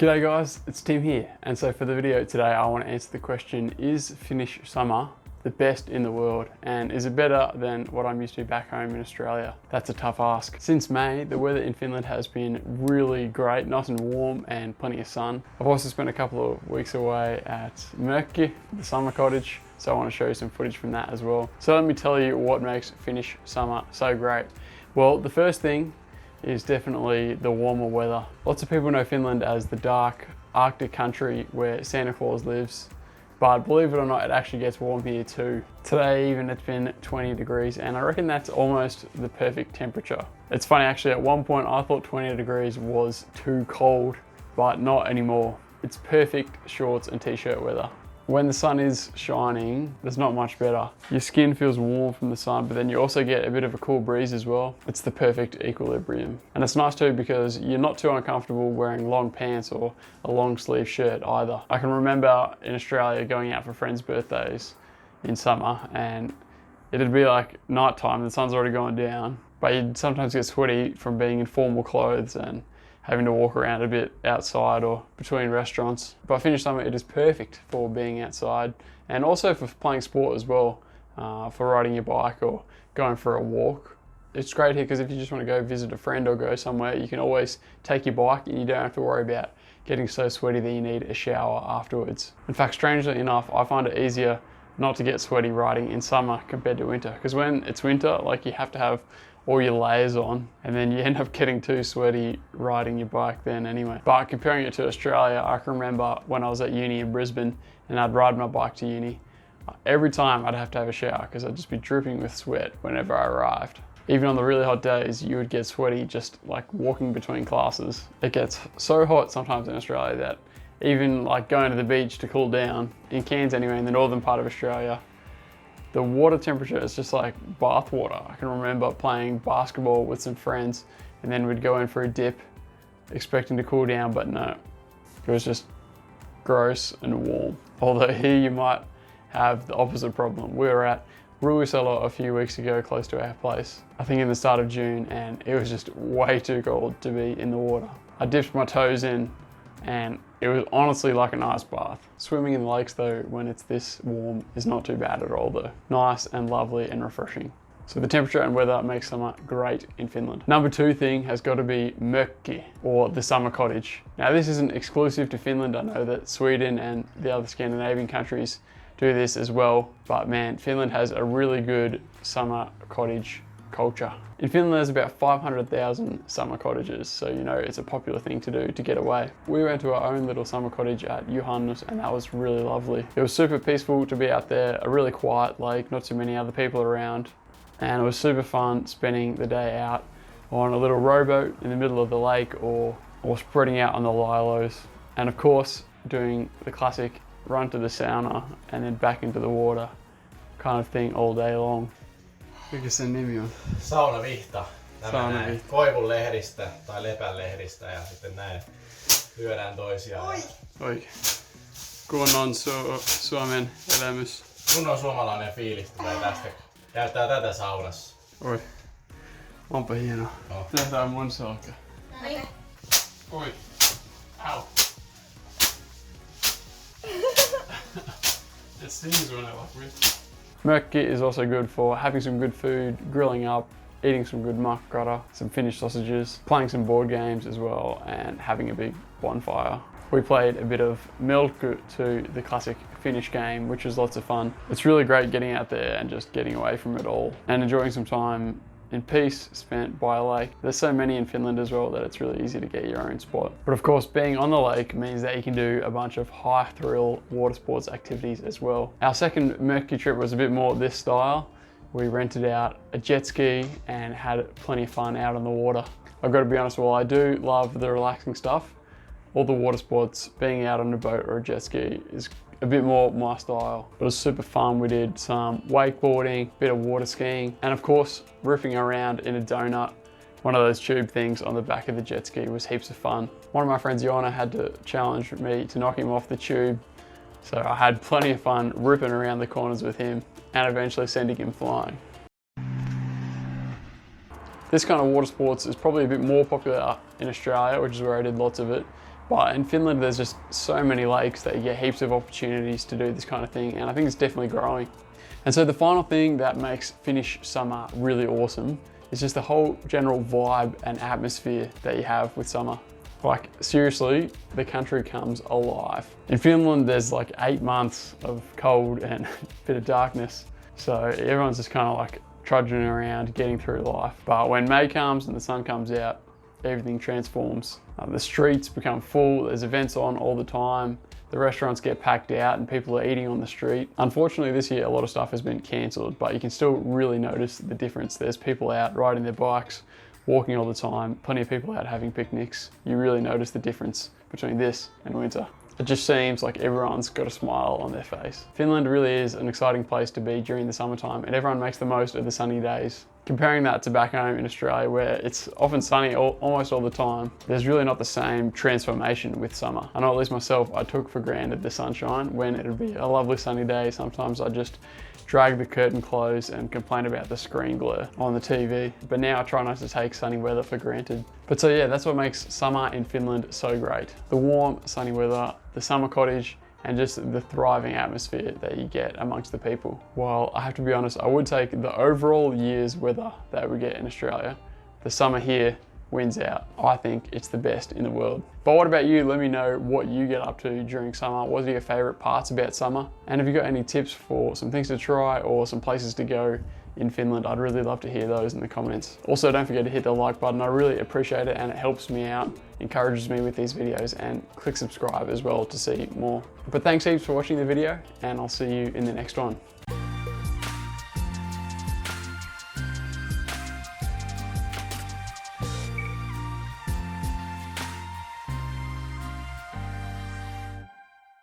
G'day guys, it's Tim here, and so for the video today I want to answer the question, is Finnish summer the best in the world, and is it better than what I'm used to back home in Australia? That's a tough ask. Since May, the weather in Finland has been really great, nice and warm and plenty of sun. I've also spent a couple of weeks away at Mökki, the summer cottage, so I want to show you some footage from that as well. So let me tell you what makes Finnish summer so great. Well, the first thing is definitely the warmer weather. Lots of people know Finland as the dark Arctic country where Santa Claus lives, but believe it or not, it actually gets warm here too. Today even it's been 20 degrees and I reckon that's almost the perfect temperature. It's funny actually, at one point I thought 20 degrees was too cold, but not anymore. It's perfect shorts and t-shirt weather. When the sun is shining, there's not much better. Your skin feels warm from the sun, but then you also get a bit of a cool breeze as well. It's the perfect equilibrium. And it's nice too because you're not too uncomfortable wearing long pants or a long sleeve shirt either. I can remember in Australia going out for friends' birthdays in summer and it'd be like nighttime, the sun's already gone down, but you'd sometimes get sweaty from being in formal clothes and having to walk around a bit outside or between restaurants. But Finnish summer, it is perfect for being outside and also for playing sport as well, for riding your bike or going for a walk. It's great here because if you just want to go visit a friend or go somewhere, you can always take your bike and you don't have to worry about getting so sweaty that you need a shower afterwards. In fact, strangely enough, I find it easier not to get sweaty riding in summer compared to winter, because when it's winter, like, you have to have all your layers on and then you end up getting too sweaty riding your bike then anyway. But comparing it to Australia, I can remember when I was at uni in Brisbane and I'd ride my bike to uni, every time I'd have to have a shower because I'd just be dripping with sweat whenever I arrived. Even on the really hot days, you would get sweaty just like walking between classes. It gets so hot sometimes in Australia that even like going to the beach to cool down, in Cairns anyway, in the northern part of Australia, the water temperature is just like bath water. I can remember playing basketball with some friends and then we'd go in for a dip expecting to cool down, but no, it was just gross and warm. Although here you might have the opposite problem. We were at Ruisella a few weeks ago close to our place, I think in the start of June, and it was just way too cold to be in the water. I dipped my toes in and it was honestly like an ice bath. Swimming in the lakes though, when it's this warm, is not too bad at all though. Nice and lovely and refreshing. So the temperature and weather makes summer great in Finland. Number two thing has got to be Mökki, or the summer cottage. Now this isn't exclusive to Finland. I know that Sweden and the other Scandinavian countries do this as well, but man, Finland has a really good summer cottage culture. In Finland there's about 500,000 summer cottages, so you know it's a popular thing to do to get away. We went to our own little summer cottage at Juhannus and that was really lovely. It was super peaceful to be out there, a really quiet lake, not too many other people around, and it was super fun spending the day out on a little rowboat in the middle of the lake or spreading out on the lilos, and of course doing the classic run to the sauna and then back into the water kind of thing all day long. Mikä sen nimi on? Saunavihta. Näin koivun lehdistä tai lepän lehdistä ja sitten näin lyödään toisiaan. Oikein. Kunnon Suomen elämys. Kunnon suomalainen fiilis tulee tästä. Käyttää tätä saunassa. Oi. Onpa hienoa. No. Tehdään mun salka. Noin. Oi. Ow. It stings when I walk with. Mökki is also good for having some good food, grilling up, eating some good makkara, some Finnish sausages, playing some board games as well, and having a big bonfire. We played a bit of Mökki to the classic Finnish game, which was lots of fun. It's really great getting out there and just getting away from it all and enjoying some time in peace spent by a lake. There's so many in Finland as well that it's really easy to get your own spot. But of course, being on the lake means that you can do a bunch of high thrill water sports activities as well. Our second Mökki trip was a bit more this style. We rented out a jet ski and had plenty of fun out on the water. I've got to be honest, while I do love the relaxing stuff, all the water sports, being out on a boat or a jet ski is a bit more my style. It was super fun. We did some wakeboarding, a bit of water skiing, and of course, ripping around in a donut. One of those tube things on the back of the jet ski was heaps of fun. One of my friends, Jonna, had to challenge me to knock him off the tube. So I had plenty of fun ripping around the corners with him and eventually sending him flying. This kind of water sports is probably a bit more popular in Australia, which is where I did lots of it. But in Finland, there's just so many lakes that you get heaps of opportunities to do this kind of thing, and I think it's definitely growing. And so the final thing that makes Finnish summer really awesome is just the whole general vibe and atmosphere that you have with summer. Like seriously, the country comes alive. In Finland, there's like 8 months of cold and a bit of darkness. So everyone's just kind of like trudging around, getting through life. But when May comes and the sun comes out, everything transforms. The streets become full, there's events on all the time, the restaurants get packed out and people are eating on the street. Unfortunately this year a lot of stuff has been cancelled, but you can still really notice the difference. There's people out riding their bikes, walking all the time, plenty of people out having picnics. You really notice the difference between this and winter. It just seems like everyone's got a smile on their face. Finland really is an exciting place to be during the summertime, and everyone makes the most of the sunny days. Comparing that to back home in Australia, where it's often sunny almost all the time, there's really not the same transformation with summer. I know at least myself, I took for granted the sunshine when it'd be a lovely sunny day. Sometimes I just drag the curtain close and complain about the screen glare on the TV. But now I try not to take sunny weather for granted. But so yeah, that's what makes summer in Finland so great. The warm, sunny weather, the summer cottage, and just the thriving atmosphere that you get amongst the people. While I have to be honest, I would take the overall year's weather that we get in Australia. The summer here wins out. I think it's the best in the world. But what about you? Let me know what you get up to during summer. What are your favorite parts about summer? And if you got any tips for some things to try or some places to go in Finland, I'd really love to hear those in the comments. Also, don't forget to hit the like button. I really appreciate it and it helps me out, encourages me with these videos, and click subscribe as well to see more. But thanks heaps for watching the video, and I'll see you in the next one.